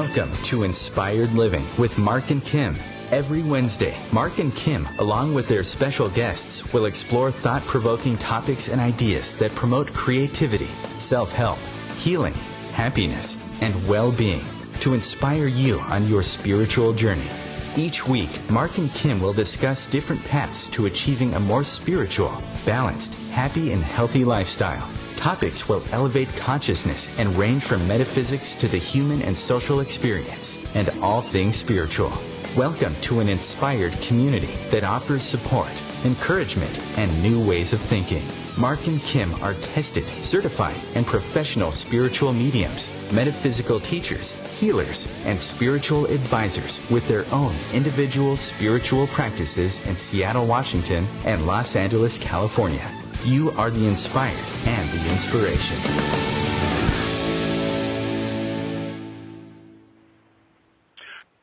Welcome to Inspired Living with Mark and Kim. Every Wednesday, Mark and Kim, along with their special guests, will explore thought-provoking topics and ideas that promote creativity, self-help, healing, happiness, and well-being to inspire you on your spiritual journey. Each week, Mark and Kim will discuss different paths to achieving a more spiritual, balanced, happy, and healthy lifestyle. Topics will elevate consciousness and range from metaphysics to the human and social experience, and all things spiritual. Welcome to an inspired community that offers support, encouragement, and new ways of thinking. Mark and Kim are tested, certified, and professional spiritual mediums, metaphysical teachers, healers, and spiritual advisors with their own individual spiritual practices in Seattle, Washington, and Los Angeles, California. You are the inspired and the inspiration.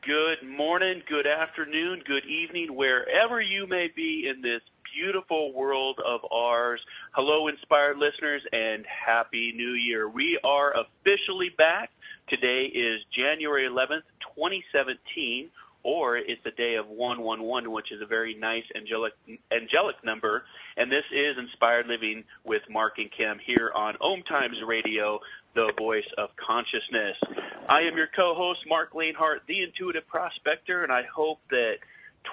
Good morning, good afternoon, good evening, wherever you may be in this beautiful world of ours. Hello, inspired listeners, and Happy New Year. We are officially back. Today is January 11th, 2017, or it's the day of 111, which is a very nice angelic number. And this is Inspired Living with Mark and Kim here on OMTimes Radio, the voice of consciousness. I am your co-host, Mark Lanehart, the Intuitive Prospector, and I hope that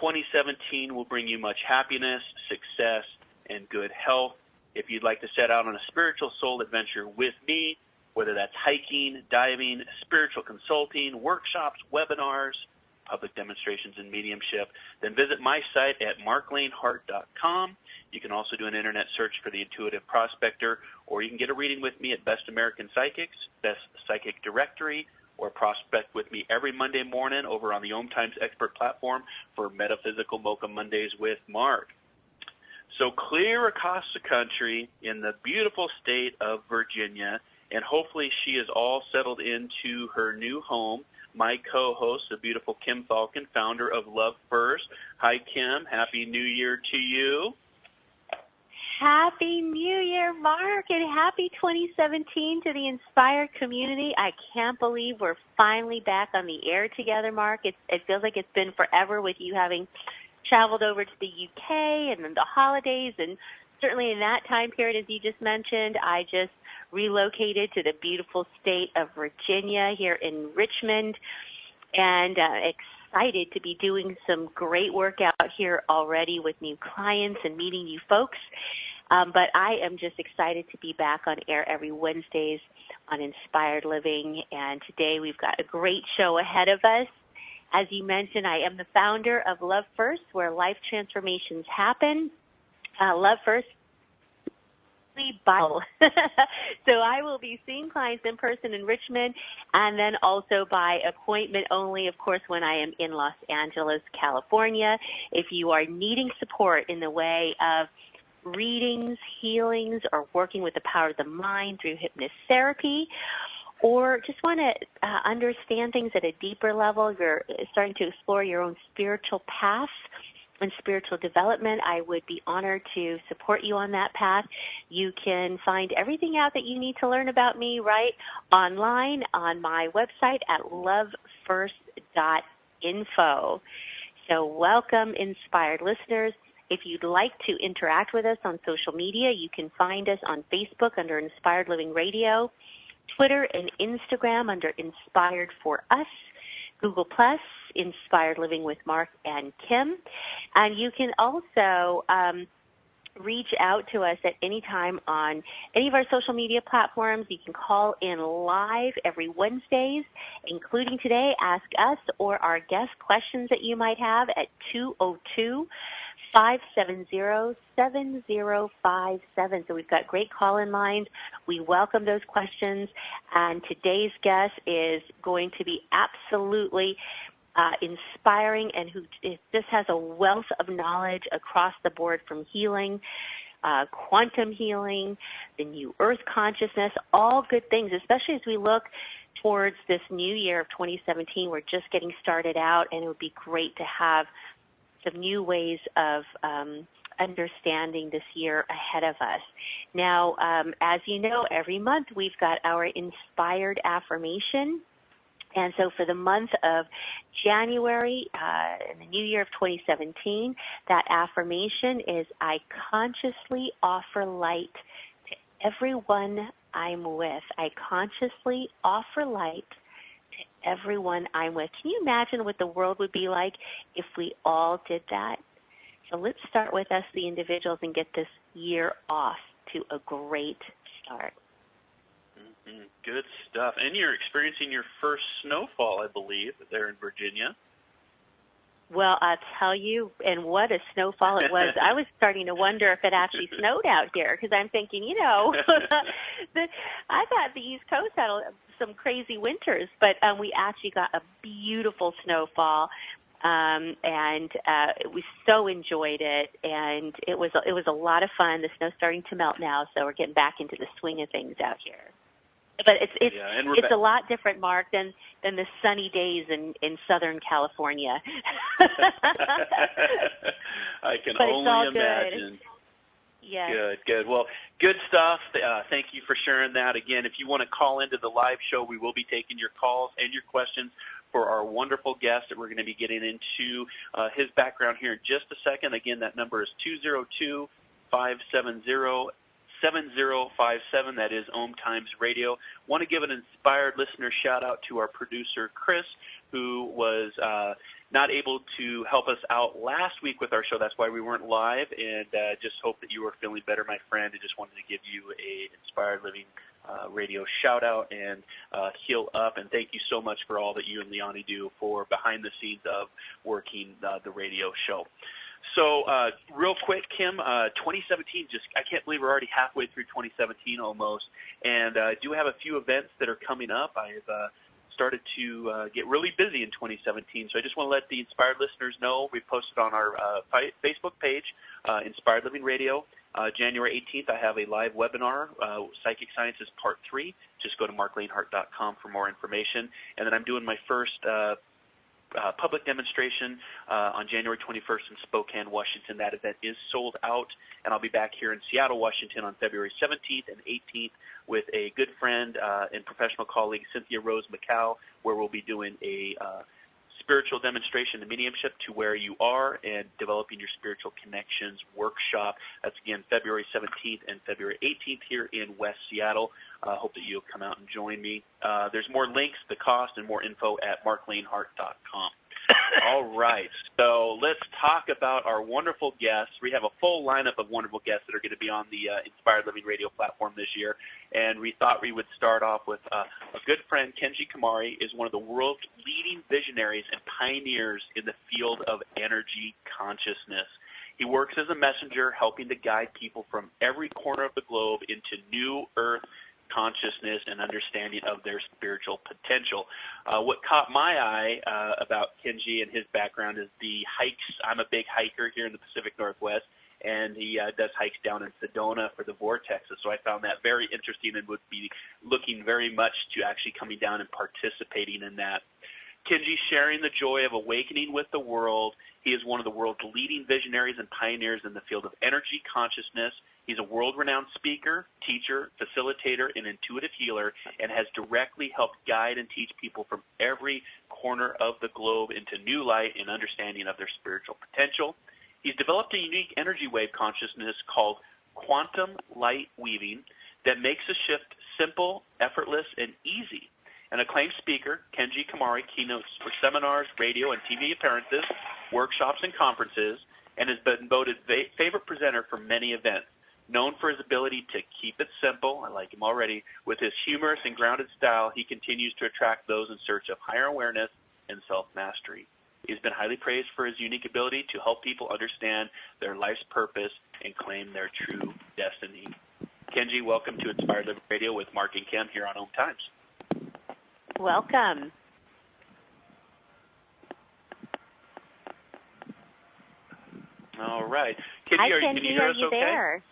2017 will bring you much happiness, success, and good health. If you'd like to set out on a spiritual soul adventure with me, whether that's hiking, diving, spiritual consulting, workshops, webinars, public demonstrations, and mediumship, then visit my site at marklanehart.com. You can also do an internet search for the Intuitive Prospector, or you can get a reading with me at Best American Psychics, Best Psychic Directory, or prospect with me every Monday morning over on the OMTimes Expert platform for Metaphysical Mocha Mondays with Mark. So clear across the country in the beautiful state of Virginia, and hopefully she is all settled into her new home, my co-host, the beautiful Kim Falcon, founder of Love First. Hi, Kim. Happy New Year to you. Happy New Year, Mark, and happy 2017 to the inspired community. I can't believe we're finally back on the air together, Mark. It feels like it's been forever with you having traveled over to the UK and then the holidays, and certainly in that time period, as you just mentioned, I just relocated to the beautiful state of Virginia here in Richmond, and excited to be doing some great work out here already with new clients and meeting new folks. But I am just excited to be back on air every Wednesdays on Inspired Living, and today we've got a great show ahead of us. As you mentioned, I am the founder of Love First, where life transformations happen. Love First Bible. So I will be seeing clients in person in Richmond, and then also by appointment only, of course, when I am in Los Angeles, California. If you are needing support in the way of readings, healings, or working with the power of the mind through hypnotherapy, or just want to understand things at a deeper level, you're starting to explore your own spiritual path and spiritual development, I would be honored to support you on that path. You can find everything out that you need to learn about me right online on my website at lovefirst.info. So welcome, inspired listeners. If you'd like to interact with us on social media, you can find us on Facebook under Inspired Living Radio, Twitter and Instagram under Inspired for Us, Google Plus, Inspired Living with Mark and Kim. And you can also reach out to us at any time on any of our social media platforms. You can call in live every Wednesdays, including today, ask us or our guest questions that you might have at 202-570-7057. So we've got great call-in lines. We welcome those questions. And today's guest is going to be absolutely inspiring and who just has a wealth of knowledge across the board from healing, quantum healing, the new earth consciousness, all good things, especially as we look towards this new year of 2017. We're just getting started out, and it would be great to have some new ways of understanding this year ahead of us. Now, as you know, every month we've got our inspired affirmation. And so for the month of January, in the new year of 2017, that affirmation is, I consciously offer light to everyone I'm with. I consciously offer light to everyone I'm with. Can you imagine what the world would be like if we all did that? So let's start with us, the individuals, and get this year off to a great start. Good stuff. And you're experiencing your first snowfall, I believe, there in Virginia. Well, I'll tell you, and what a snowfall it was. I was starting to wonder if it actually snowed out here, because I'm thinking, I thought the East Coast had some crazy winters, but we actually got a beautiful snowfall, and we so enjoyed it, and it was a lot of fun. The snow's starting to melt now, so we're getting back into the swing of things out here. But it's a lot different, Mark, than the sunny days in Southern California. I can only imagine. Yeah. Good. Well, good stuff. Thank you for sharing that. Again, if you want to call into the live show, we will be taking your calls and your questions for our wonderful guest that we're going to be getting into his background here in just a second. Again, that number is 202-570-7057. That is OMTimes Radio. Want to give an inspired listener shout out to our producer, Chris, who was not able to help us out last week with our show. That's why we weren't live, and just hope that you are feeling better, my friend. I just wanted to give you a Inspired Living Radio shout out and heal up, and thank you so much for all that you and Leonie do for behind the scenes of working the radio show. So real quick, Kim, 2017, I can't believe we're already halfway through 2017 almost, and I do have a few events that are coming up. I've started to get really busy in 2017, so I just want to let the Inspired listeners know we've posted on our Facebook page, Inspired Living Radio. January 18th, I have a live webinar, Psychic Sciences Part 3. Just go to marklanehart.com for more information. And then I'm doing my first public demonstration on January 21st in Spokane, Washington. That event is sold out, and I'll be back here in Seattle, Washington on February 17th and 18th with a good friend and professional colleague, Cynthia Rose McCow, where we'll be doing a spiritual demonstration and mediumship to where you are and developing your spiritual connections workshop. That's, again, February 17th and February 18th here in West Seattle. Hope that you'll come out and join me. There's more links, the cost, and more info at marklanehart.com. All right, so let's talk about our wonderful guests. We have a full lineup of wonderful guests that are going to be on the Inspired Living Radio platform this year, and we thought we would start off with a good friend. Kenji Kumara is one of the world's leading visionaries and pioneers in the field of energy consciousness. He works as a messenger, helping to guide people from every corner of the globe into new earth consciousness and understanding of their spiritual potential. What caught my eye about Kenji and his background is the hikes. I'm a big hiker here in the Pacific Northwest, and he does hikes down in Sedona for the vortexes. So I found that very interesting and would be looking very much to actually coming down and participating in that. Kenji sharing the joy of awakening with the world. He is one of the world's leading visionaries and pioneers in the field of energy consciousness. He's a world-renowned speaker, teacher, facilitator, and intuitive healer, and has directly helped guide and teach people from every corner of the globe into new light and understanding of their spiritual potential. He's developed a unique energy wave consciousness called quantum light weaving that makes a shift simple, effortless, and easy. An acclaimed speaker, Kenji Kumara keynotes for seminars, radio, and TV appearances, workshops, and conferences, and has been voted favorite presenter for many events. Known for his ability to keep it simple, I like him already, with his humorous and grounded style, he continues to attract those in search of higher awareness and self-mastery. He's been highly praised for his unique ability to help people understand their life's purpose and claim their true destiny. Kenji, welcome to Inspired Living Radio with Mark and Kim here on OMTimes. Welcome. All right. Kenji, Hi, can you hear us okay? There?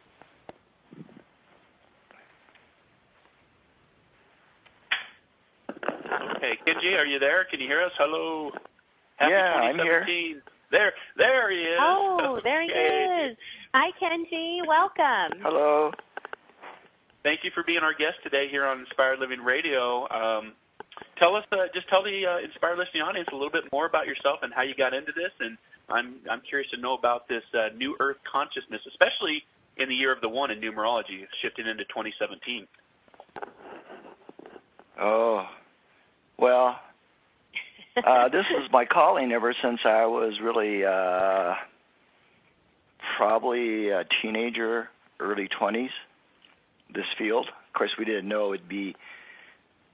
Okay, Kenji, are you there? Can you hear us? Hello. Happy I'm 2017. here. There he is. Oh, there he is. Hi, Kenji. Welcome. Hello. Thank you for being our guest today here on Inspired Living Radio. tell us, just tell the Inspired Listening audience a little bit more about yourself and how you got into this. And I'm curious to know about this New Earth consciousness, especially in the year of the one in numerology, shifting into 2017. Oh, well, this was my calling ever since I was really probably a teenager, early 20s, this field. Of course, we didn't know it would be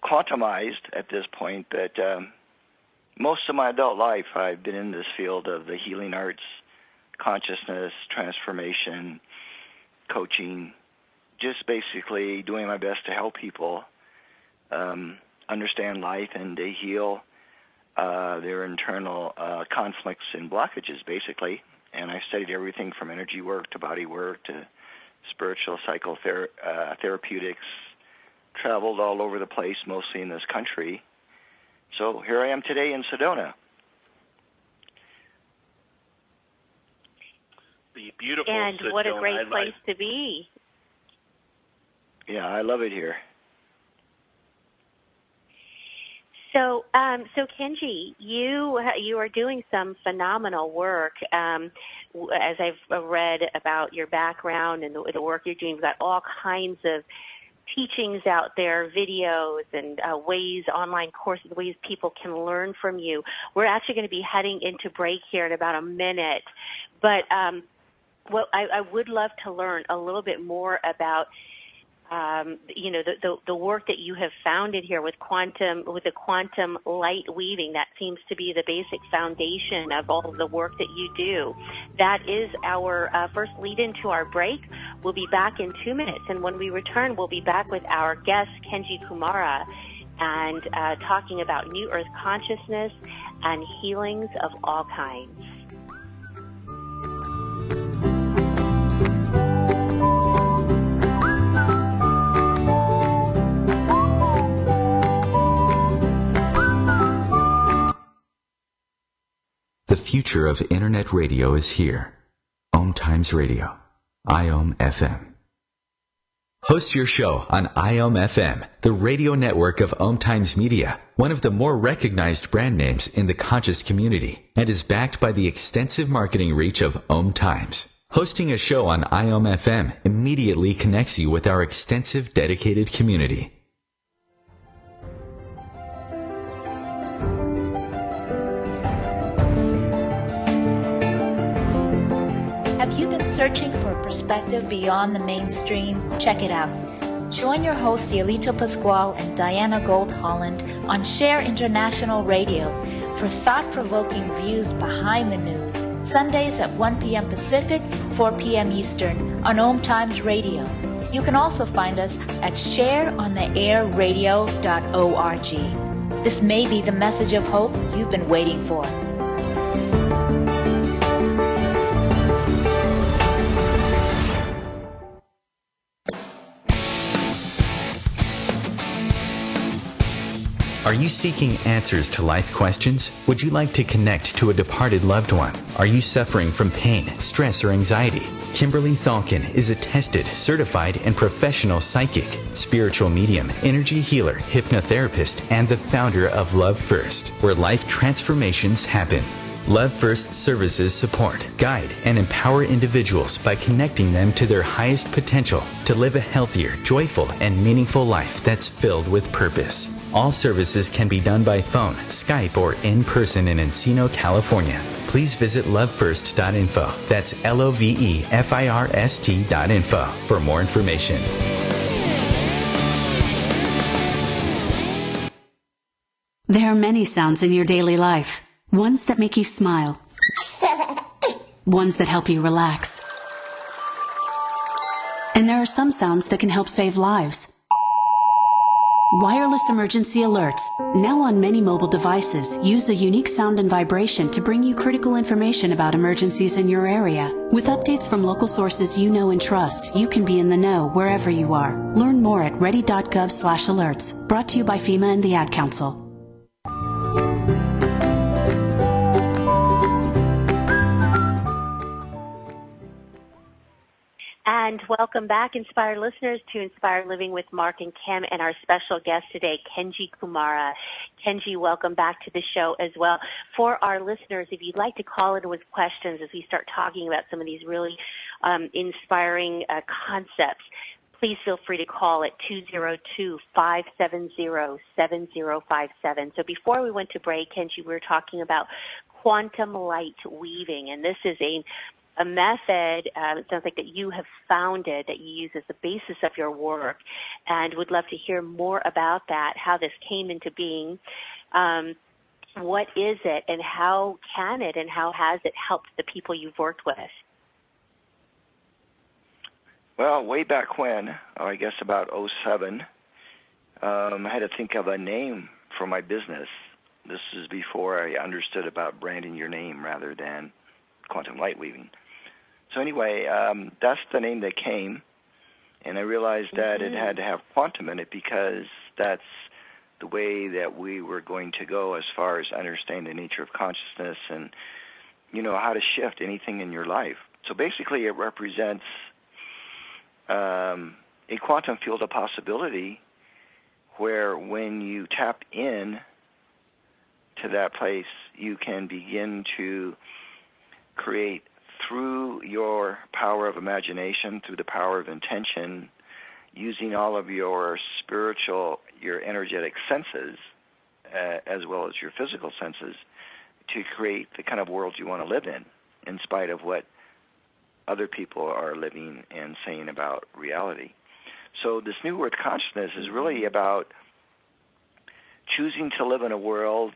quantumized at this point, but most of my adult life I've been in this field of the healing arts, consciousness, transformation, coaching, just basically doing my best to help people understand life and to heal their internal conflicts and blockages, basically. And I studied everything from energy work to body work to spiritual therapeutics, traveled all over the place, mostly in this country. So here I am today in Sedona. The beautiful And Sedona. what a great place to be. Yeah, I love it here. So, Kenji, you are doing some phenomenal work. As I've read about your background and the work you're doing, you've got all kinds of teachings out there, videos and ways, online courses, ways people can learn from you. We're actually going to be heading into break here in about a minute, but I would love to learn a little bit more about the work that you have founded here with the quantum light weaving. That seems to be the basic foundation of all of the work that you do. That is our first lead into our break. We'll be back in 2 minutes, and when we return, we'll be back with our guest, Kenji Kumara, and talking about New Earth consciousness and healings of all kinds. The future of Internet radio is here. OMTimes Radio, IOM FM. Host your show on IOM FM, the radio network of OMTimes Media, one of the more recognized brand names in the conscious community, and is backed by the extensive marketing reach of OMTimes. Hosting a show on IOM FM immediately connects you with our extensive dedicated community. Have you been searching for a perspective beyond the mainstream? Check it out. Join your hosts Cielito Pascual and Diana Gold Holland on Share International Radio for thought-provoking views behind the news, Sundays at 1 p.m. Pacific, 4 p.m. Eastern on OMTimes Radio. You can also find us at shareontheairradio.org. This may be the message of hope you've been waiting for. Are you seeking answers to life questions? Would you like to connect to a departed loved one? Are you suffering from pain, stress, or anxiety? Kimberly Thalkin is a tested, certified, and professional psychic, spiritual medium, energy healer, hypnotherapist, and the founder of Love First, where life transformations happen. Love First services support, guide, and empower individuals by connecting them to their highest potential to live a healthier, joyful, and meaningful life that's filled with purpose. All services can be done by phone, Skype, or in person in Encino, California. Please visit lovefirst.info. That's LOVEFIRST.info for more information. There are many sounds in your daily life. Ones that make you smile. Ones that help you relax. And there are some sounds that can help save lives. Wireless emergency alerts, now on many mobile devices, use a unique sound and vibration to bring you critical information about emergencies in your area. With updates from local sources you know and trust, you can be in the know wherever you are. Learn more at ready.gov/alerts. Brought to you by FEMA and the Ad Council. And welcome back, Inspired listeners, to Inspired Living with Mark and Kim, and our special guest today, Kenji Kumara. Kenji, welcome back to the show as well. For our listeners, if you'd like to call in with questions as we start talking about some of these really inspiring concepts, please feel free to call at 202-570-7057. So before we went to break, Kenji, we were talking about quantum light weaving, and this is a method, it sounds like that you have founded, that you use as the basis of your work, and would love to hear more about that, how this came into being. What is it, and how can it, and how has it helped the people you've worked with? Well, way back when, I guess about 2007, I had to think of a name for my business. This is before I understood about branding your name rather than quantum light weaving. So anyway, that's the name that came, and I realized that it had to have quantum in it because that's the way that we were going to go as far as understanding the nature of consciousness and, you know, how to shift anything in your life. So basically it represents a quantum field of possibility where when you tap in to that place, you can begin to create through your power of imagination, through the power of intention, using all of your spiritual, your energetic senses, as well as your physical senses, to create the kind of world you want to live in spite of what other people are living and saying about reality. So this New Earth consciousness is really about choosing to live in a world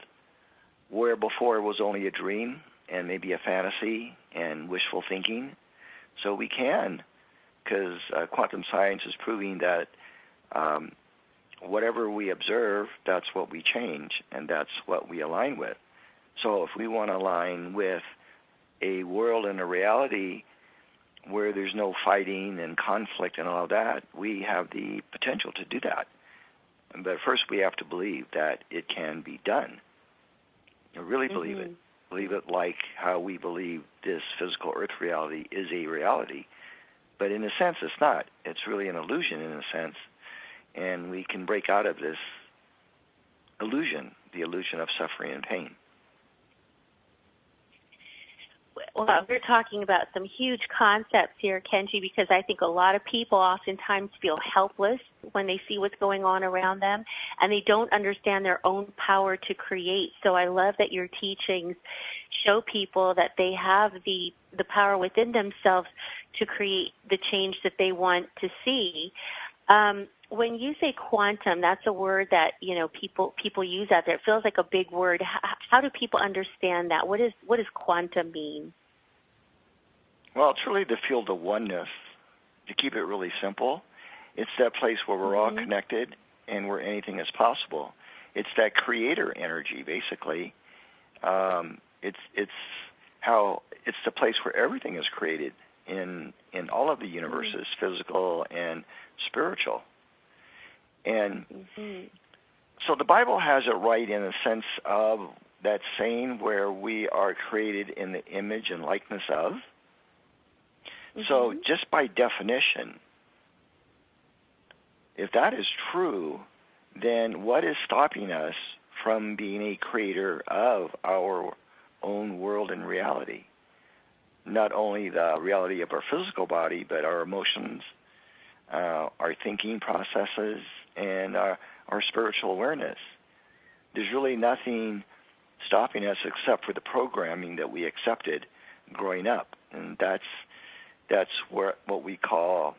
where before it was only a dream and maybe a fantasy and wishful thinking. So we can, because quantum science is proving that whatever we observe, that's what we change, and that's what we align with. So if we want to align with a world and a reality where there's no fighting and conflict and all of that, we have the potential to do that. But first we have to believe that it can be done. You really believe it. Believe it like how we believe this physical earth reality is a reality. But in a sense, it's not. It's really an illusion in a sense. And we can break out of this illusion, the illusion of suffering and pain. Well, we're talking about some huge concepts here, Kenji, because I think a lot of people oftentimes feel helpless when they see what's going on around them, and they don't understand their own power to create. So I love that your teachings show people that they have the power within themselves to create the change that they want to see. When you say quantum, that's a word that, you know, people use out there. It feels like a big word. How do people understand that? What does quantum mean? Well, it's really the field of oneness. To keep it really simple, it's that place where we're all connected and where anything is possible. It's that creator energy, basically. It's the place where everything is created in all of the universes, physical and spiritual. And so the Bible has it right in the sense of that saying where we are created in the image and likeness of. So just by definition, if that is true, then what is stopping us from being a creator of our own world and reality? Not only the reality of our physical body, but our emotions, our thinking processes, and our spiritual awareness. There's really nothing stopping us except for the programming that we accepted growing up, and that's what we call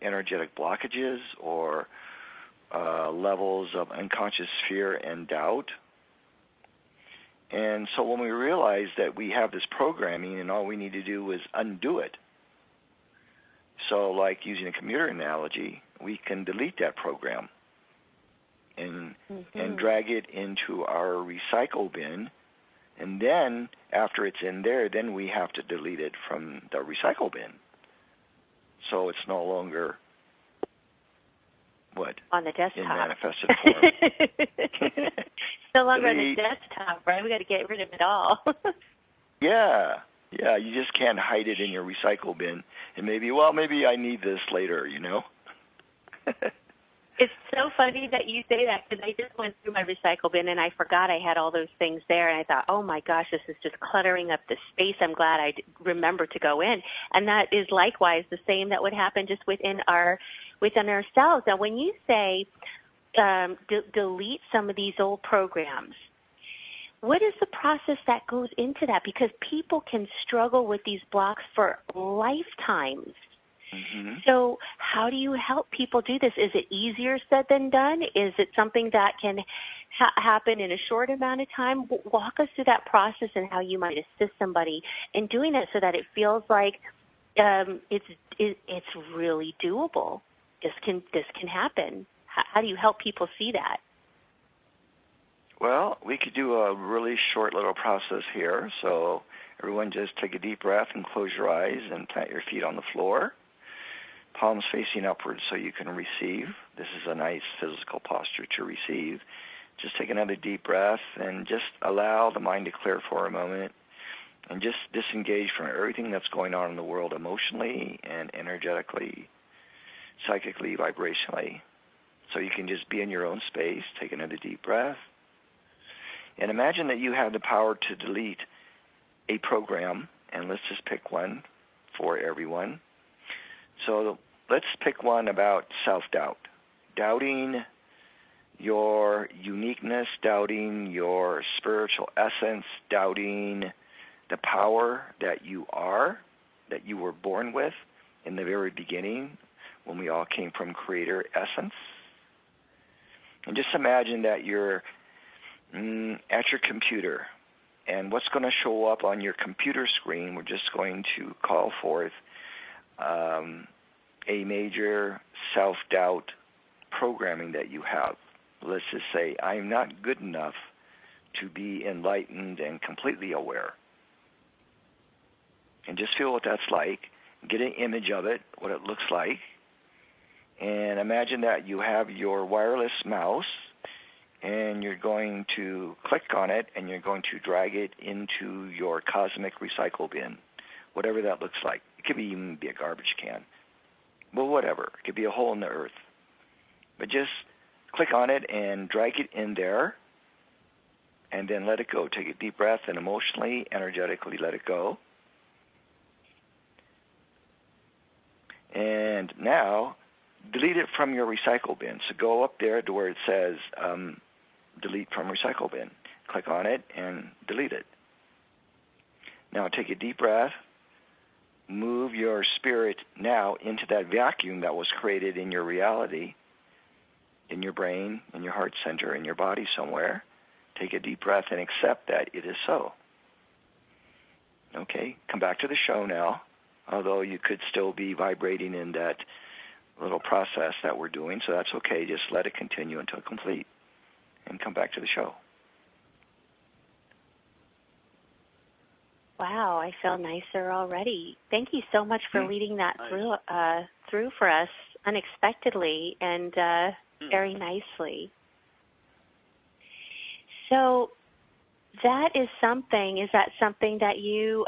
energetic blockages or levels of unconscious fear and doubt. And so when we realize that we have this programming and all we need to do is undo it, so like using a computer analogy, we can delete that program and drag it into our recycle bin. And then, after it's in there, then we have to delete it from the recycle bin. So it's no longer, on the desktop. In manifested form. No longer on the desktop, right? We got to get rid of it all. Yeah. Yeah, you just can't hide it in your recycle bin. And maybe I need this later, you know? It's so funny that you say that, because I just went through my recycle bin and I forgot I had all those things there, and I thought, oh my gosh, this is just cluttering up the space. I'm glad I remembered to go in. And that is likewise the same that would happen just within ourselves. Now, when you say delete some of these old programs, what is the process that goes into that? Because people can struggle with these blocks for lifetimes. Mm-hmm. So how do you help people do this? Is it easier said than done? Is it something that can happen in a short amount of time? Walk us through that process and how you might assist somebody in doing that so that it feels like it's really doable. This can happen. How do you help people see that? Well, we could do a really short little process here. So everyone just take a deep breath and close your eyes and plant your feet on the floor, palms facing upwards so you can receive. This is a nice physical posture to receive. Just take another deep breath and just allow the mind to clear for a moment and just disengage from everything that's going on in the world emotionally and energetically, psychically, vibrationally. So you can just be in your own space. Take another deep breath. And imagine that you have the power to delete a program, and let's just pick one for everyone. So let's pick one about self-doubt, doubting your uniqueness, doubting your spiritual essence, doubting the power that you are, that you were born with in the very beginning when we all came from Creator essence. And just imagine that you're at your computer, and what's going to show up on your computer screen, we're just going to call forth a major self-doubt programming that you have. Let's just say, I'm not good enough to be enlightened and completely aware. And just feel what that's like. Get an image of it, what it looks like. And imagine that you have your wireless mouse, and you're going to click on it, and you're going to drag it into your cosmic recycle bin, whatever that looks like. It could even be a garbage can. Well, whatever. It could be a hole in the earth. But just click on it and drag it in there, and then let it go. Take a deep breath and emotionally, energetically let it go. And now, delete it from your recycle bin. So go up there to where it says delete from recycle bin. Click on it and delete it. Now take a deep breath. Move your spirit now into that vacuum that was created in your reality, in your brain, in your heart center, in your body somewhere. Take a deep breath and accept that it is so. Okay, come back to the show now, although you could still be vibrating in that little process that we're doing, so that's okay. Just let it continue until complete, and come back to the show. Wow, I feel nicer already. Thank you so much for leading that through for us unexpectedly and very nicely. So that is something. Is that something that you?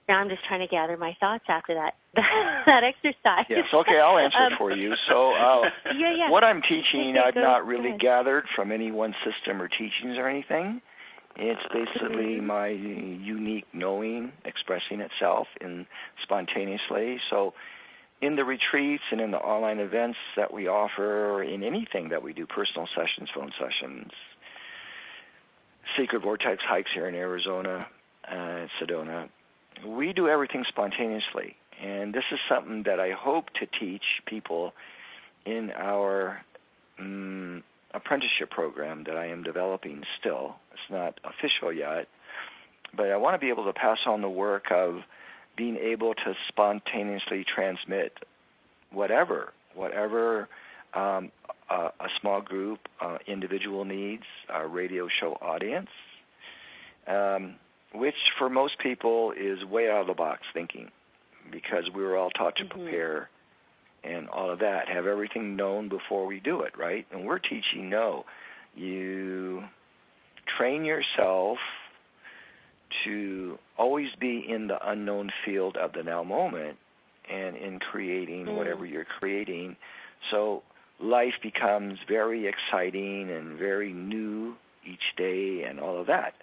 Now I'm just trying to gather my thoughts after that that exercise. Yes, okay, I'll answer it for you. So what I'm teaching, Okay, I've not really gathered from any one system or teachings or anything. It's basically my unique knowing expressing itself spontaneously. So in the retreats and in the online events that we offer, in anything that we do, personal sessions, phone sessions, Sacred Vortex hikes here in Arizona, Sedona, we do everything spontaneously. And this is something that I hope to teach people in our apprenticeship program that I am developing still. It's not official yet, but I want to be able to pass on the work of being able to spontaneously transmit whatever a small group, individual needs, a radio show audience, which for most people is way out of the box thinking, because we were all taught to prepare and all of that, have everything known before we do it, right? And we're teaching, no, you train yourself to always be in the unknown field of the now moment and in creating whatever you're creating. So life becomes very exciting and very new each day and all of that.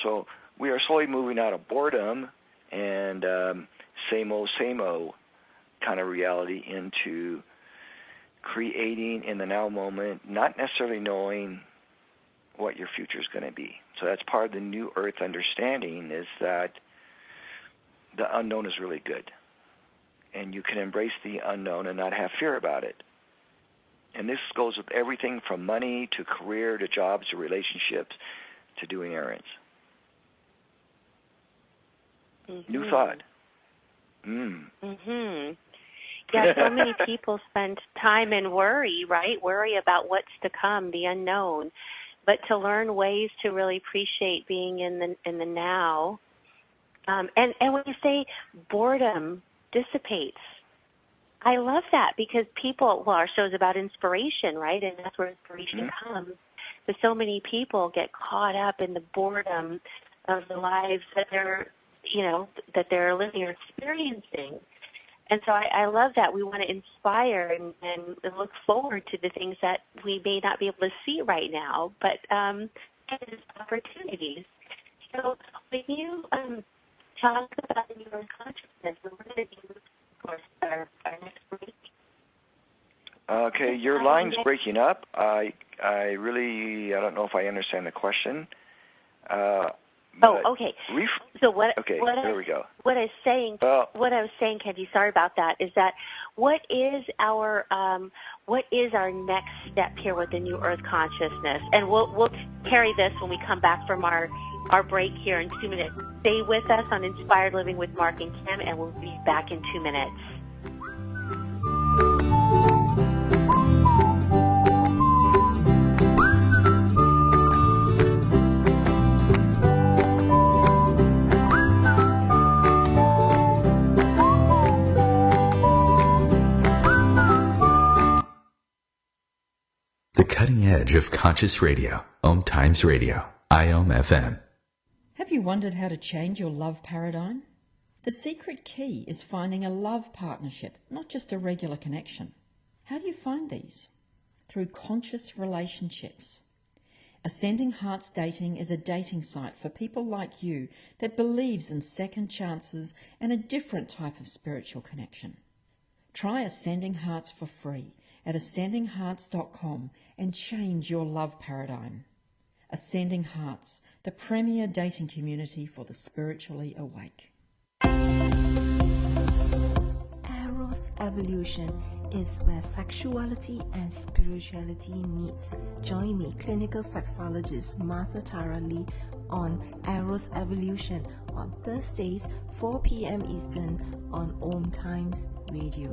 So we are slowly moving out of boredom and same old kind of reality into creating in the now moment, not necessarily knowing what your future is going to be. So that's part of the new earth understanding, is that the unknown is really good. And you can embrace the unknown and not have fear about it. And this goes with everything from money to career to jobs to relationships to doing errands. New thought. Yeah, so many people spend time in worry, right? Worry about what's to come, the unknown. But to learn ways to really appreciate being in the now. And when you say boredom dissipates, I love that, because people, well, our show's about inspiration, right? And that's where inspiration comes. But so many people get caught up in the boredom of the lives that they're, that they're living or experiencing. And so I love that. We want to inspire and look forward to the things that we may not be able to see right now, but as opportunities. So when you talk about the neural consciousness, we're going to do, of course, our next break. Okay, your line's breaking up. I don't know if I understand the question. Okay. So there we go. What I was saying, Kenji, sorry about that, is that what is our next step here with the New Earth Consciousness? And we'll carry this when we come back from our break here in 2 minutes. Stay with us on Inspired Living with Mark and Kim, and we'll be back in 2 minutes. The cutting edge of conscious radio, OMTimes Radio, IOM FM. Have you wondered how to change your love paradigm? The secret key is finding a love partnership, not just a regular connection. How do you find these? Through conscious relationships. Ascending Hearts Dating is a dating site for people like you that believes in second chances and a different type of spiritual connection. Try Ascending Hearts for free at ascendinghearts.com and change your love paradigm. Ascending Hearts, the premier dating community for the spiritually awake. Eros Evolution is where sexuality and spirituality meets. Join me, clinical sexologist Martha Tara Lee, on Eros Evolution on Thursdays, 4 p.m. Eastern on OMTimes Radio.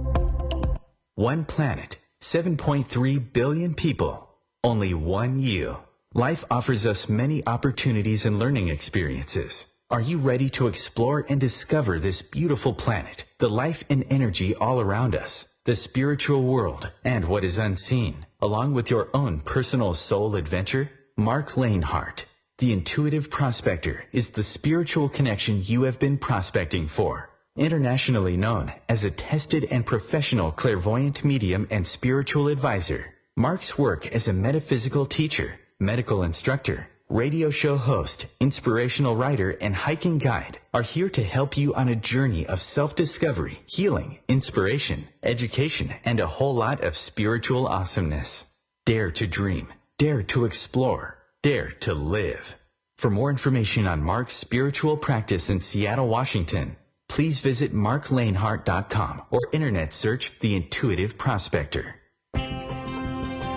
One planet, 7.3 billion people, only one you. Life offers us many opportunities and learning experiences. Are you ready to explore and discover this beautiful planet, the life and energy all around us, the spiritual world, and what is unseen, along with your own personal soul adventure? Mark Lanehart, the intuitive prospector, is the spiritual connection you have been prospecting for. Internationally known as a tested and professional clairvoyant medium and spiritual advisor, Mark's work as a metaphysical teacher, medical instructor, radio show host, inspirational writer, and hiking guide are here to help you on a journey of self-discovery, healing, inspiration, education, and a whole lot of spiritual awesomeness. Dare to dream, dare to explore, dare to live. For more information on Mark's spiritual practice in Seattle, Washington, please visit marklanehart.com or internet search The Intuitive Prospector.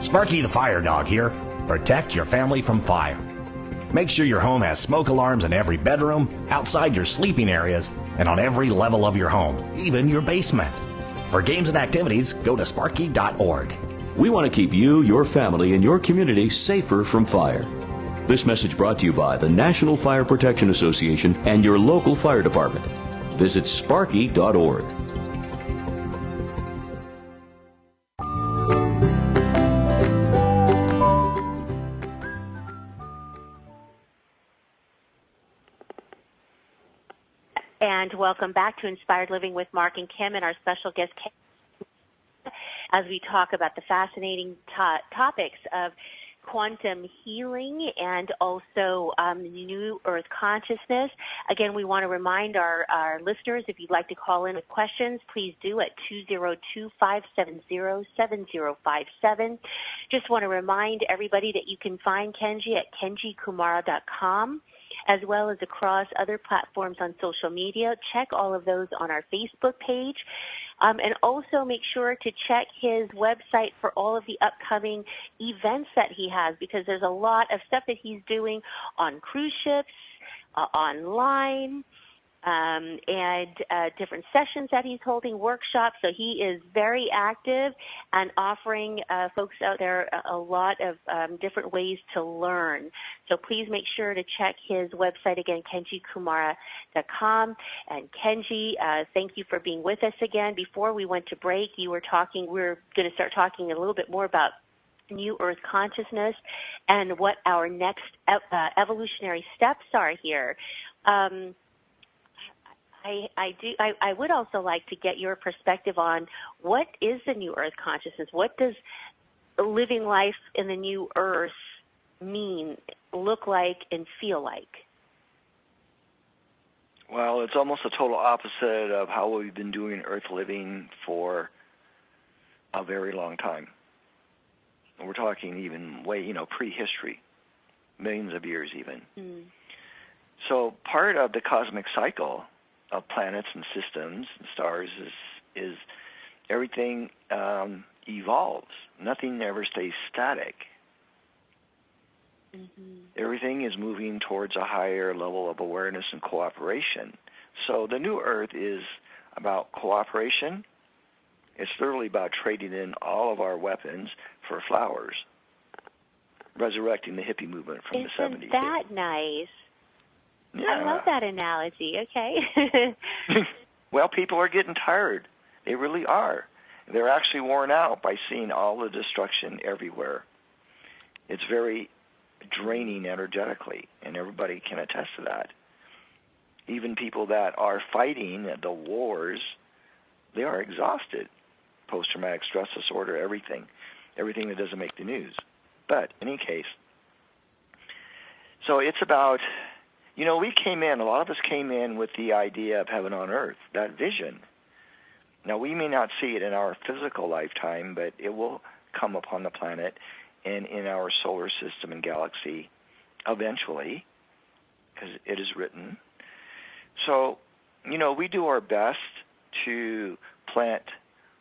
Sparky the Fire Dog here. Protect your family from fire. Make sure your home has smoke alarms in every bedroom, outside your sleeping areas, and on every level of your home, even your basement. For games and activities, go to sparky.org. We want to keep you, your family, and your community safer from fire. This message brought to you by the National Fire Protection Association and your local fire department. Visit sparky.org. And welcome back to Inspired Living with Mark and Kim and our special guest, as we talk about the fascinating topics of quantum healing and also New Earth consciousness. Again, we want to remind our listeners, if you'd like to call in with questions, please do at 202-570-7057. Just want to remind everybody that you can find Kenji at kenjikumara.com, as well as across other platforms on social media. Check all of those on our Facebook page. And also make sure to check his website for all of the upcoming events that he has, because there's a lot of stuff that he's doing on cruise ships, online, and different sessions that he's holding, workshops. So he is very active and offering folks out there a lot of different ways to learn. So please make sure to check his website again, kenjikumara.com. And Kenji, thank you for being with us again. Before we went to break, we were going to start talking a little bit more about New Earth consciousness and what our next evolutionary steps are here. I would also like to get your perspective on what is the New Earth consciousness? What does living life in the New Earth mean, look like, and feel like? Well, it's almost a total opposite of how we've been doing Earth living for a very long time. We're talking even way, prehistory, millions of years even. Mm. So part of the cosmic cycle of planets and systems and stars is everything evolves. Nothing ever stays static. Mm-hmm. Everything is moving towards a higher level of awareness and cooperation. So the New Earth is about cooperation. It's literally about trading in all of our weapons for flowers, resurrecting the hippie movement from the 70s. Isn't that nice? Yeah. I love that analogy. Okay. Well, people are getting tired. They really are. They're actually worn out by seeing all the destruction everywhere. It's very draining energetically, and everybody can attest to that. Even people that are fighting the wars, they are exhausted. Post-traumatic stress disorder, everything that doesn't make the news. But in any case, so it's about, a lot of us came in with the idea of heaven on earth, that vision. Now, we may not see it in our physical lifetime, but it will come upon the planet and in our solar system and galaxy eventually, because it is written. So, we do our best to plant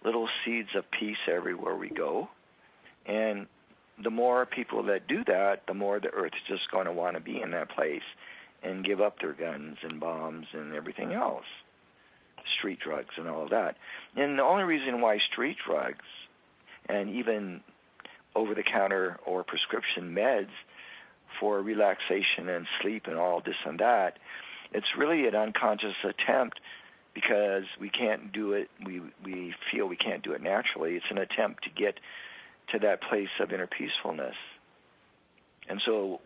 little seeds of peace everywhere we go. And the more people that do that, the more the Earth's just going to want to be in that place and give up their guns and bombs and everything else, street drugs and all of that. And the only reason why street drugs and even over-the-counter or prescription meds for relaxation and sleep and all this and that, it's really an unconscious attempt because we can't do it, we feel we can't do it naturally. It's an attempt to get to that place of inner peacefulness. And so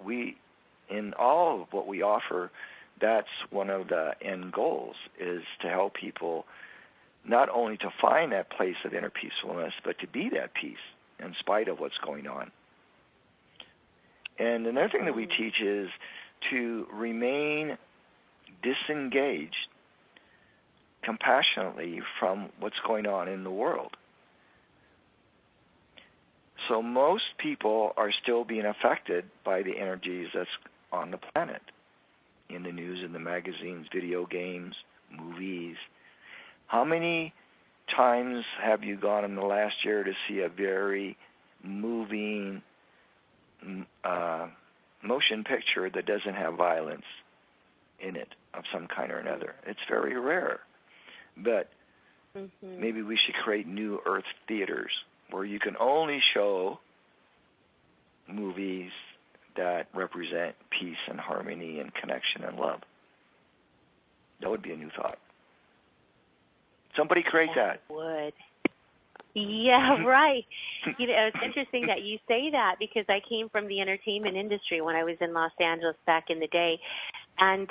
in all of what we offer, that's one of the end goals, is to help people not only to find that place of inner peacefulness, but to be that peace in spite of what's going on. And another thing that we teach is to remain disengaged compassionately from what's going on in the world. So most people are still being affected by the energies that's on the planet, in the news, in the magazines, video games, movies. How many times have you gone in the last year to see a very moving motion picture that doesn't have violence in it of some kind or another? It's very rare. But maybe we should create New Earth theaters where you can only show movies that represent peace and harmony and connection and love. That would be a new thought. Somebody create that. Would. Yeah, right. It's interesting that you say that, because I came from the entertainment industry when I was in Los Angeles back in the day. And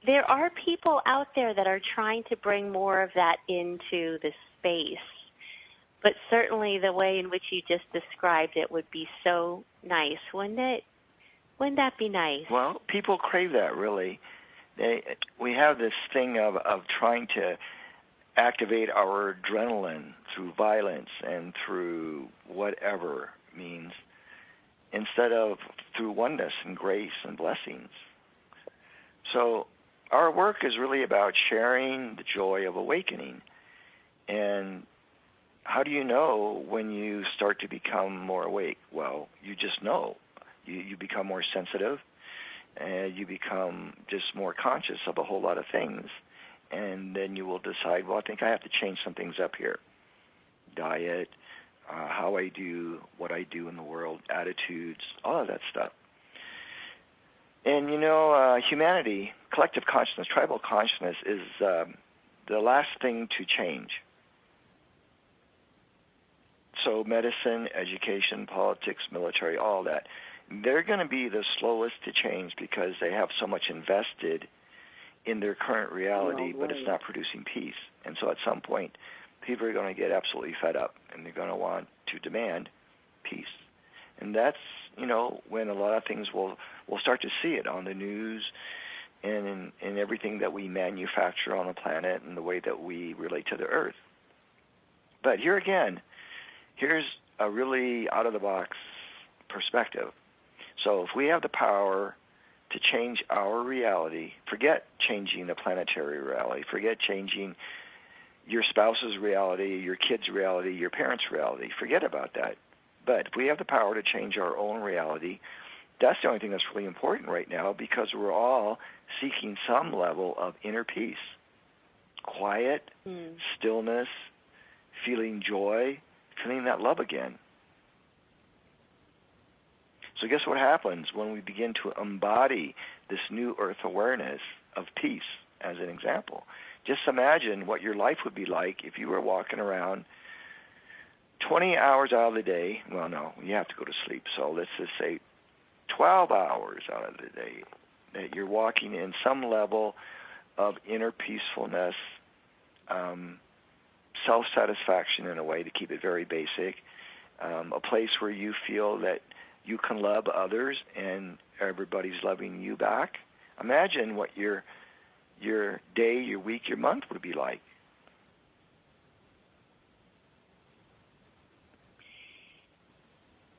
there are people out there that are trying to bring more of that into the space. But certainly the way in which you just described it would be so nice, wouldn't it? Wouldn't that be nice? Well, people crave that, really. We have this thing of trying to activate our adrenaline through violence and through whatever means, instead of through oneness and grace and blessings. So our work is really about sharing the joy of awakening. And how do you know when you start to become more awake? Well, you just know. You become more sensitive, and you become just more conscious of a whole lot of things. And then you will decide, well, I think I have to change some things up here. Diet, how I do, what I do in the world, attitudes, all of that stuff. And, humanity, collective consciousness, tribal consciousness is the last thing to change. So medicine, education, politics, military, all that, they're going to be the slowest to change because they have so much invested in their current reality, but it's not producing peace. And so at some point, people are going to get absolutely fed up, and they're going to want to demand peace. And that's, when a lot of things we'll start to see it on the news and in everything that we manufacture on the planet and the way that we relate to the earth. But here again, here's a really out-of-the-box perspective. So if we have the power to change our reality, forget changing the planetary reality, forget changing your spouse's reality, your kid's reality, your parents' reality, forget about that. But if we have the power to change our own reality, that's the only thing that's really important right now, because we're all seeking some level of inner peace. Quiet, stillness, feeling joy, feeling that love again. So guess what happens when we begin to embody this new earth awareness of peace, as an example? Just imagine what your life would be like if you were walking around 20 hours out of the day. Well, no, you have to go to sleep. So let's just say 12 hours out of the day that you're walking in some level of inner peacefulness, self-satisfaction in a way, to keep it very basic, a place where you feel that you can love others and everybody's loving you back. Imagine what your day, your week, your month would be like.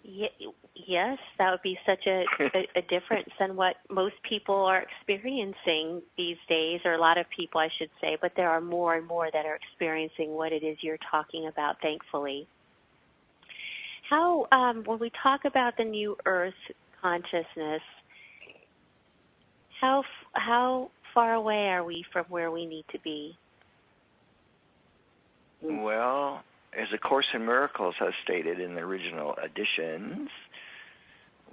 Yes, that would be such a difference than what most people are experiencing these days, or a lot of people, I should say, but there are more and more that are experiencing what it is you're talking about, thankfully. How, when we talk about the new earth consciousness, how far away are we from where we need to be? Well, as A Course in Miracles has stated in the original editions,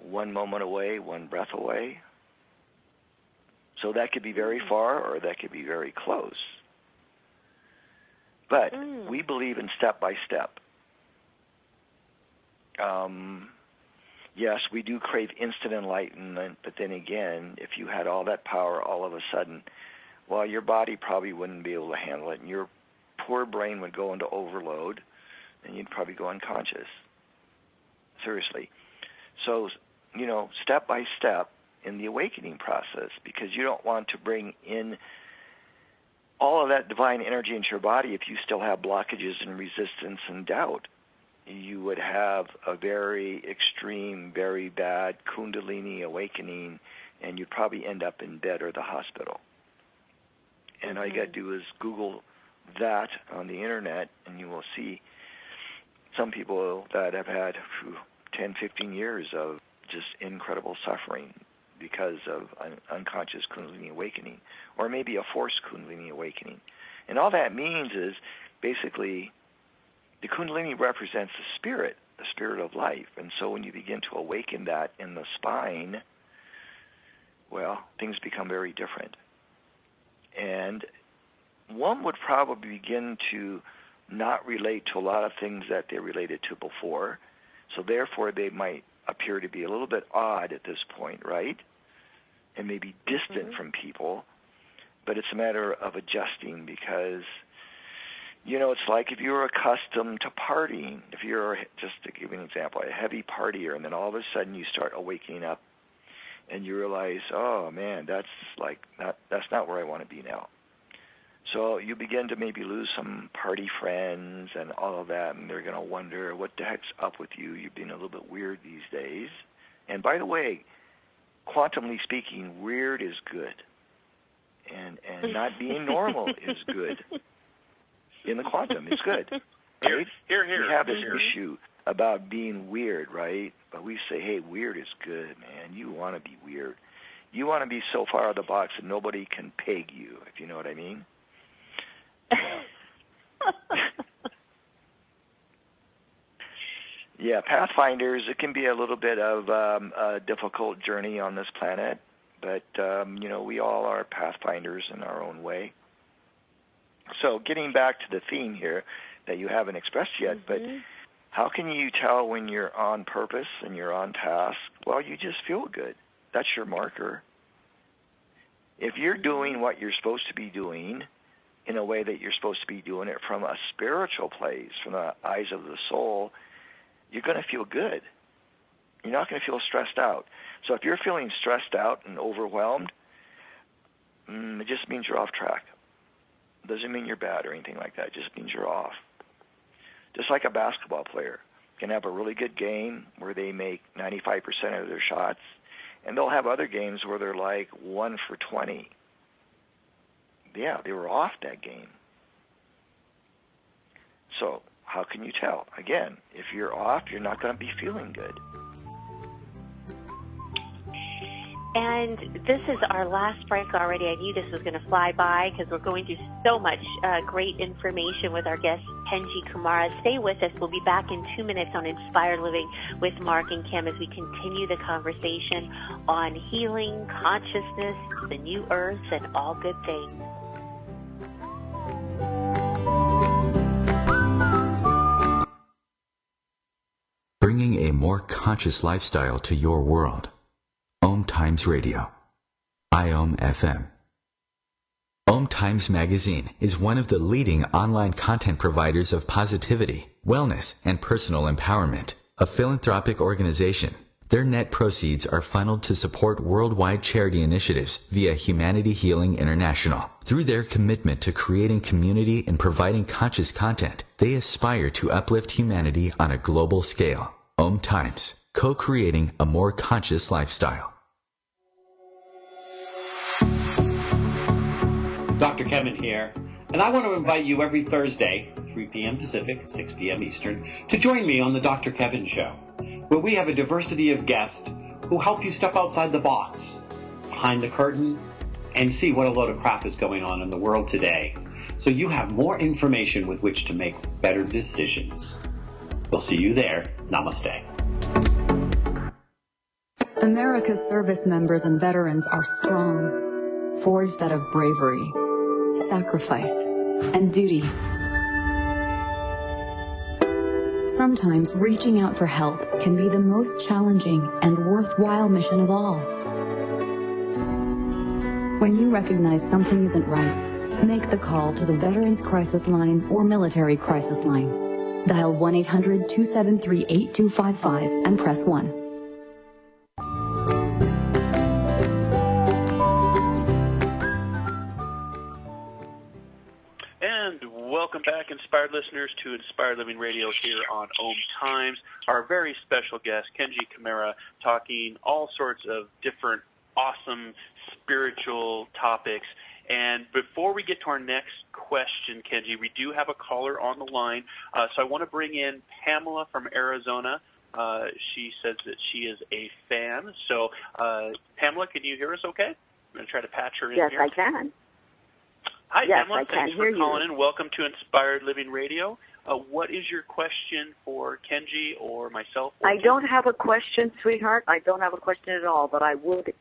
one moment away, one breath away. So that could be very far, or that could be very close. But we believe in step by step. Yes, we do crave instant enlightenment, but then again, if you had all that power all of a sudden, well, your body probably wouldn't be able to handle it, and your poor brain would go into overload, and you'd probably go unconscious. Seriously. So, step by step in the awakening process, because you don't want to bring in all of that divine energy into your body if you still have blockages and resistance and doubt. You would have a very extreme, very bad Kundalini awakening, and you'd probably end up in bed or the hospital. And all you got to do is Google that on the internet, and you will see some people that have had 10, 15 years of just incredible suffering because of an unconscious Kundalini awakening, or maybe a forced Kundalini awakening. And all that means is basically the Kundalini represents the spirit of life. And so when you begin to awaken that in the spine, well, things become very different. And one would probably begin to not relate to a lot of things that they related to before. So therefore they might appear to be a little bit odd at this point, right? And maybe distant from people. but it's a matter of adjusting because, you know, it's like if you're accustomed to partying, if you're, just to give you an example, a heavy partier, and then all of a sudden you start waking up and you realize, oh, man, that's not where I want to be now. So you begin to maybe lose some party friends and all of that, and they're going to wonder, what the heck's up with you? You're being a little bit weird these days. And by the way, quantumly speaking, weird is good. And not being normal is good. In the quantum, it's good. Right? Here. We have this issue about being weird, right? But we say, hey, weird is good, man. You want to be weird. You want to be so far out of the box that nobody can peg you, if you know what I mean. Yeah, Pathfinders, it can be a little bit of a difficult journey on this planet, but, you know, we all are Pathfinders in our own way. So getting back to the theme here that you haven't expressed yet, but how can you tell when you're on purpose and you're on task? Well, you just feel good. That's your marker. If you're doing what you're supposed to be doing in a way that you're supposed to be doing it from a spiritual place, from the eyes of the soul, you're going to feel good. You're not going to feel stressed out. So if you're feeling stressed out and overwhelmed, it just means you're off track. It doesn't mean you're bad or anything like that. It just means you're off. Just like a basketball player can have a really good game where they make 95% of their shots, and they'll have other games where they're like 1 for 20. Yeah, they were off that game. So how can you tell? Again, if you're off, you're not going to be feeling good. And this is our last break already. I knew this was going to fly by because we're going through so much great information with our guest, Kenji Kumara. Stay with us. We'll be back in 2 minutes on Inspired Living with Mark and Kim as we continue the conversation on healing, consciousness, the new earth, and all good things. Bringing a more conscious lifestyle to your world. OMTimes Radio. IOM FM. OMTimes Magazine is one of the leading online content providers of positivity, wellness, and personal empowerment. A philanthropic organization. Their net proceeds are funneled to support worldwide charity initiatives via Humanity Healing International. Through their commitment to creating community and providing conscious content, they aspire to uplift humanity on a global scale. OMTimes, co-creating a more conscious lifestyle. Dr. Kevin here, and I want to invite you every Thursday, 3 p.m. Pacific, 6 p.m. Eastern, to join me on The Dr. Kevin Show, where we have a diversity of guests who help you step outside the box, behind the curtain, and see what a load of crap is going on in the world today, so you have more information with which to make better decisions. We'll see you there. Namaste. America's service members and veterans are strong, forged out of bravery, sacrifice, and duty. Sometimes reaching out for help can be the most challenging and worthwhile mission of all. When you recognize something isn't right, make the call to the Veterans Crisis Line or Military Crisis Line. Dial 1-800-273-8255 and press 1. Welcome back, Inspired listeners, to Inspired Living Radio here on OMTimes. Our very special guest, Kenji Kumara, talking all sorts of different awesome spiritual topics. And before we get to our next question, Kenji, we do have a caller on the line. So I want to bring in Pamela from Arizona. She says that she is a fan. So, Pamela, can you hear us okay? I'm going to try to patch her in yes, here. Yes, I can. Hi, yes, Pamela. Thanks for calling in. Welcome to Inspired Living Radio. What is your question for Kenji or myself? Or I don't have a question, sweetheart. I don't have a question at all, but I would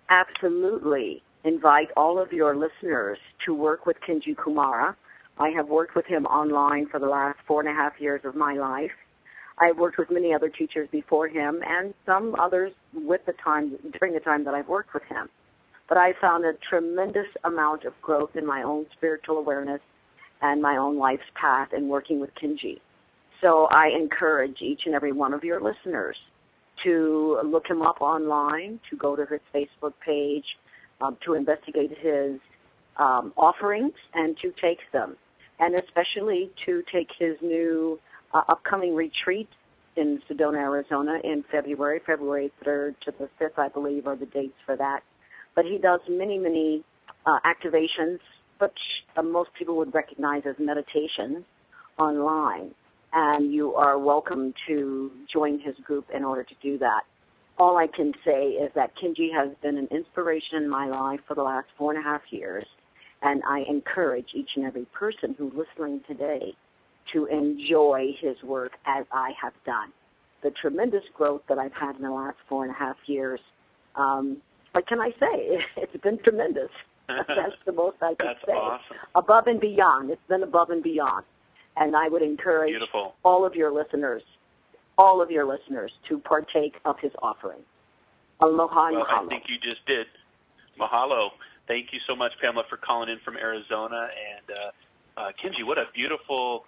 absolutely invite all of your listeners to work with Kenji Kumara. I have worked with him online for the last 4.5 years of my life. I've worked with many other teachers before him and some others during the time that I've worked with him. but I found a tremendous amount of growth in my own spiritual awareness and my own life's path in working with Kenji. So I encourage each and every one of your listeners to look him up online, to go to his Facebook page, to investigate his offerings and to take them, and especially to take his new upcoming retreat in Sedona, Arizona in February 3rd to the 5th, I believe, are the dates for that. But he does many activations, which most people would recognize as meditation online, and you are welcome to join his group in order to do that. All I can say is that Kenji has been an inspiration in my life for the last 4.5 years, and I encourage each and every person who's listening today to enjoy his work as I have done. The tremendous growth that I've had in the last 4.5 years, what can I say? It's been tremendous. That's the most I can say. Awesome. Above and beyond. It's been above and beyond. And I would encourage all of your listeners to partake of his offering. Aloha and mahalo. I think you just did. Mahalo. Thank you so much, Pamela, for calling in from Arizona. And Kenji, what a beautiful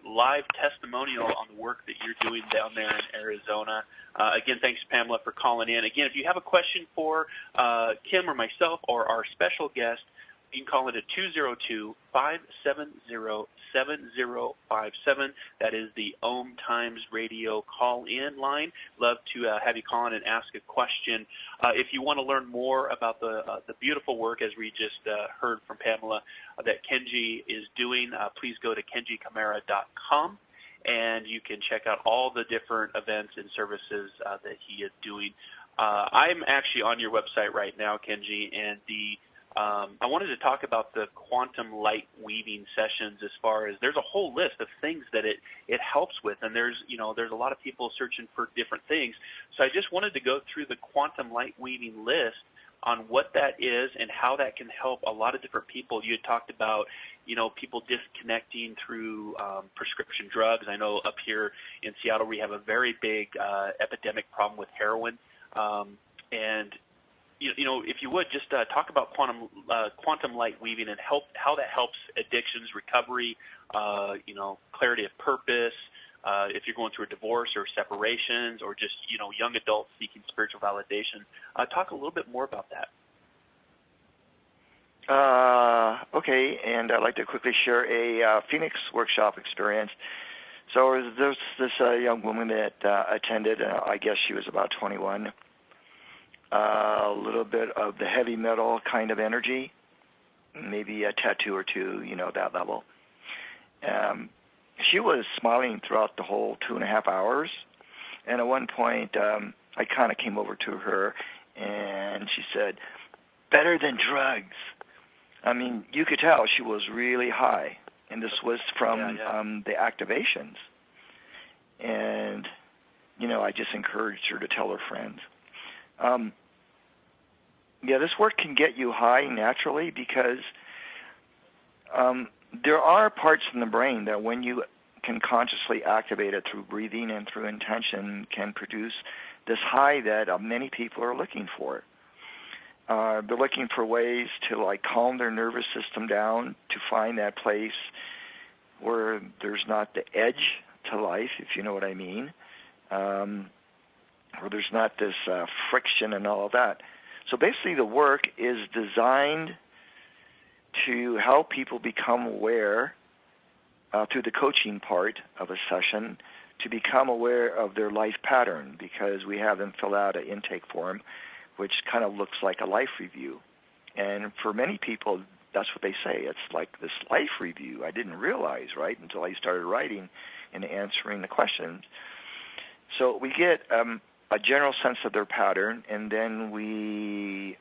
live testimonial on the work that you're doing down there in Arizona. Again, thanks, Pamela, for calling in. Again, if you have a question for Kim or myself or our special guest, you can call it at 202-570-7057. That is the OMTimes radio call-in line. Love to have you call in and ask a question. If you want to learn more about the beautiful work, as we just heard from Pamela, that Kenji is doing, please go to kenjikumara.com, and you can check out all the different events and services that he is doing. I'm actually on your website right now, Kenji, and I wanted to talk about the quantum light weaving sessions. As far as there's a whole list of things that it helps with, and there's a lot of people searching for different things. So I just wanted to go through the quantum light weaving list on what that is and how that can help a lot of different people. You had talked about people disconnecting through prescription drugs. I know up here in Seattle we have a very big epidemic problem with heroin, and if you would, just talk about quantum light weaving and how that helps addictions, recovery, clarity of purpose, if you're going through a divorce or separations or just, young adults seeking spiritual validation. Talk a little bit more about that. Okay, and I'd like to quickly share a Phoenix workshop experience. So there's this young woman that attended, I guess she was about 21, a little bit of the heavy metal kind of energy, maybe a tattoo or two, that level. She was smiling throughout the whole 2.5 hours, and at one point I kind of came over to her, and she said, "Better than drugs." I mean, you could tell she was really high, and this was from the activations. And, I just encouraged her to tell her friends. This work can get you high naturally because there are parts in the brain that when you can consciously activate it through breathing and through intention can produce this high that many people are looking for. They're looking for ways to calm their nervous system down, to find that place where there's not the edge to life, if you know what I mean, where there's not this friction and all of that. So basically the work is designed to help people become aware through the coaching part of a session, to become aware of their life pattern, because we have them fill out an intake form which kind of looks like a life review. And for many people, that's what they say. It's like this life review. I didn't realize, right, until I started writing and answering the questions. So we get a general sense of their pattern, and then we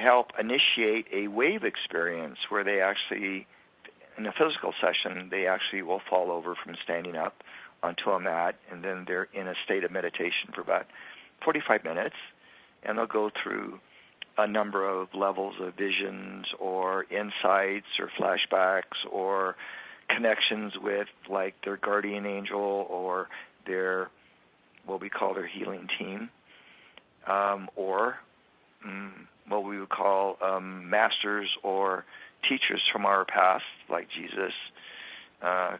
help initiate a wave experience where they actually, in a physical session, they actually will fall over from standing up onto a mat, and then they're in a state of meditation for about 45 minutes, and they'll go through a number of levels of visions or insights or flashbacks or connections with their guardian angel or their, what we call their healing team, or what we would call masters or teachers from our past, like Jesus,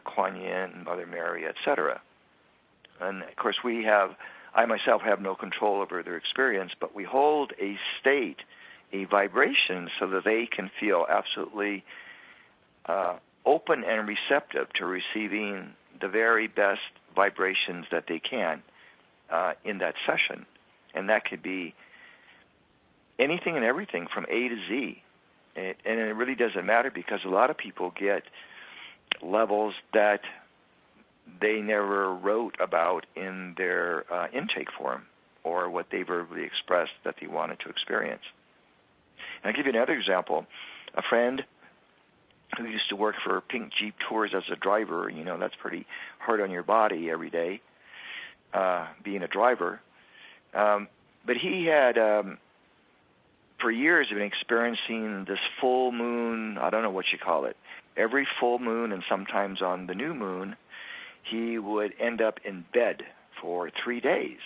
Kuan Yin, Mother Mary, etc. And, of course, I myself have no control over their experience, but we hold a state, a vibration, so that they can feel absolutely open and receptive to receiving the very best vibrations that they can in that session. And that could be anything and everything from A to Z. And it really doesn't matter, because a lot of people get levels that they never wrote about in their intake form or what they verbally expressed that they wanted to experience. And I'll give you another example. A friend who used to work for Pink Jeep Tours as a driver, that's pretty hard on your body every day, being a driver. But he had, for years, been experiencing this full moon, I don't know what you call it. Every full moon and sometimes on the new moon, he would end up in bed for 3 days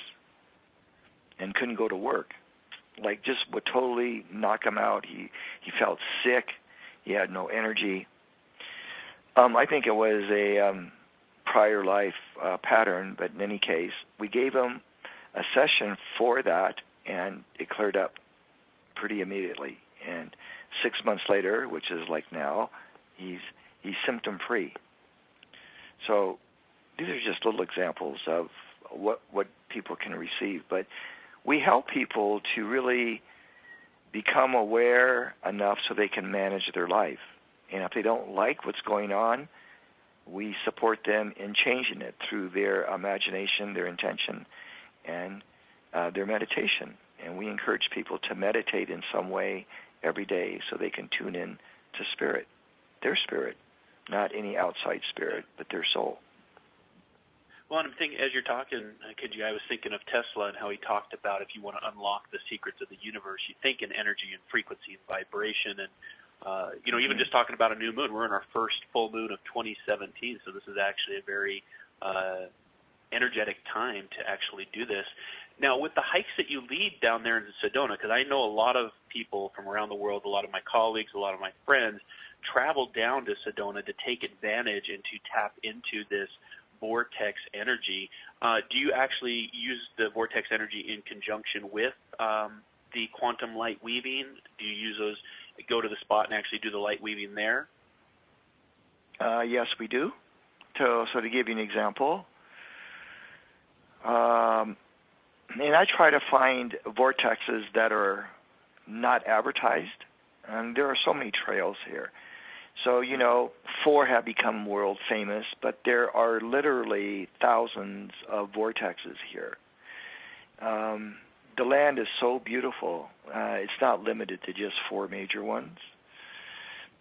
and couldn't go to work. Like, just would totally knock him out. He felt sick. He had no energy. I think it was a prior life pattern, but in any case, we gave him a session for that, and it cleared up pretty immediately. And 6 months later, which is like now, he's symptom-free. So these are just little examples of what people can receive. But we help people to really become aware enough so they can manage their life. And if they don't like what's going on, we support them in changing it through their imagination, their intention, and their meditation. And we encourage people to meditate in some way every day so they can tune in to spirit, their spirit, not any outside spirit, but their soul. Well, and I'm thinking, as you're talking, Kenji, I was thinking of Tesla and how he talked about if you want to unlock the secrets of the universe, you think in energy and frequency and vibration. And, even just talking about a new moon, we're in our first full moon of 2017, so this is actually a very energetic time to actually do this. Now, with the hikes that you lead down there in Sedona, because I know a lot of people from around the world, a lot of my colleagues, a lot of my friends, travel down to Sedona to take advantage and to tap into this vortex energy. Do you actually use the vortex energy in conjunction with the quantum light weaving? Do you use those, go to the spot and actually do the light weaving there? Yes, we do. So to give you an example, and I try to find vortexes that are not advertised, and there are so many trails here. So, 4 have become world famous, but there are literally thousands of vortexes here. The land is so beautiful. It's not limited to just 4 major ones.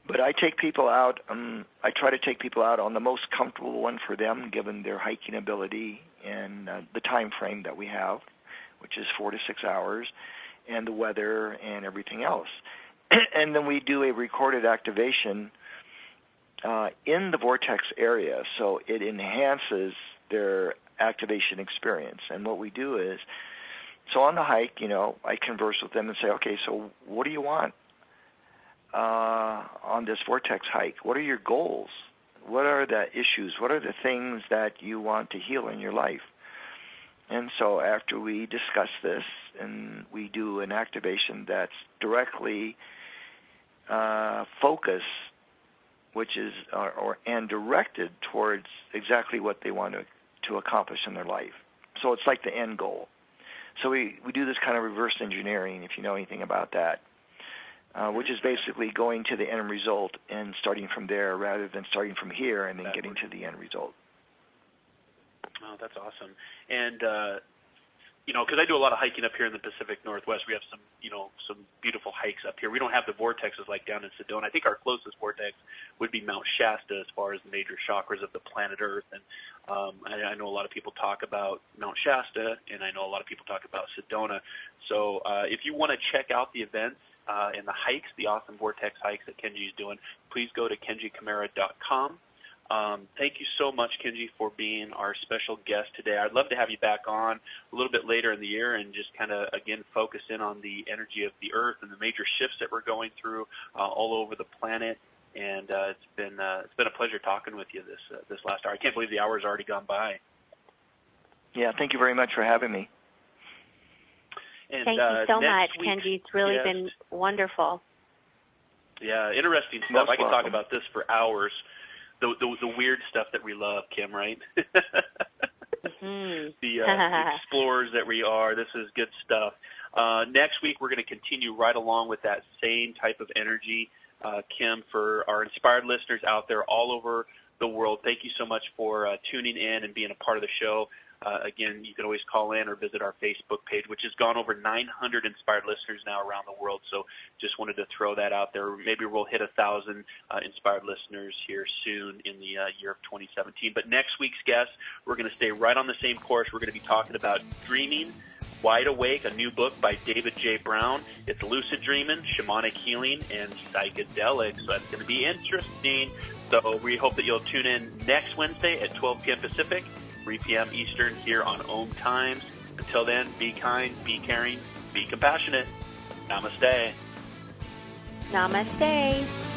But I take people out, I try to take people out on the most comfortable one for them, given their hiking ability and the time frame that we have, which is 4 to 6 hours, and the weather and everything else. And then we do a recorded activation in the vortex area, so it enhances their activation experience. And what we do is, so on the hike, I converse with them and say, okay, so what do you want on this vortex hike? What are your goals? What are the issues? What are the things that you want to heal in your life? And so after we discuss this, and we do an activation that's directly focused, which is and directed towards exactly what they want to accomplish in their life. So it's like the end goal. So we do this kind of reverse engineering, if you know anything about that, which is basically going to the end result and starting from there rather than starting from here and then getting to the end result. Oh, that's awesome. And, because I do a lot of hiking up here in the Pacific Northwest, we have some beautiful hikes up here. We don't have the vortexes like down in Sedona. I think our closest vortex would be Mount Shasta as far as the major chakras of the planet Earth. And I know a lot of people talk about Mount Shasta, and I know a lot of people talk about Sedona. So if you want to check out the events and the hikes, the awesome vortex hikes that Kenji's doing, please go to kenjikumara.com. Thank you so much, Kenji, for being our special guest today. I'd love to have you back on a little bit later in the year and just kind of, again, focus in on the energy of the Earth and the major shifts that we're going through all over the planet. And it's been a pleasure talking with you this last hour. I can't believe the hour's already gone by. Yeah, thank you very much for having me. And, thank you so much, Kenji. It's really been wonderful. Yeah, interesting stuff. Most I could welcome. talk about this for hours. The weird stuff that we love, Kim, right? Mm-hmm. The explorers that we are. This is good stuff. Next week, we're going to continue right along with that same type of energy, Kim, for our inspired listeners out there all over the world. Thank you so much for tuning in and being a part of the show. Again, you can always call in or visit our Facebook page, which has gone over 900 inspired listeners now around the world. So just wanted to throw that out there. Maybe we'll hit 1,000 inspired listeners here soon in the year of 2017. But next week's guest, we're going to stay right on the same course. We're going to be talking about dreaming, Wide Awake, a new book by David J. Brown. It's lucid dreaming, shamanic healing, and psychedelics. So that's going to be interesting. So we hope that you'll tune in next Wednesday at 12 p.m. Pacific, 3 p.m. Eastern here on OMTimes. Until then, be kind, be caring, be compassionate. Namaste. Namaste.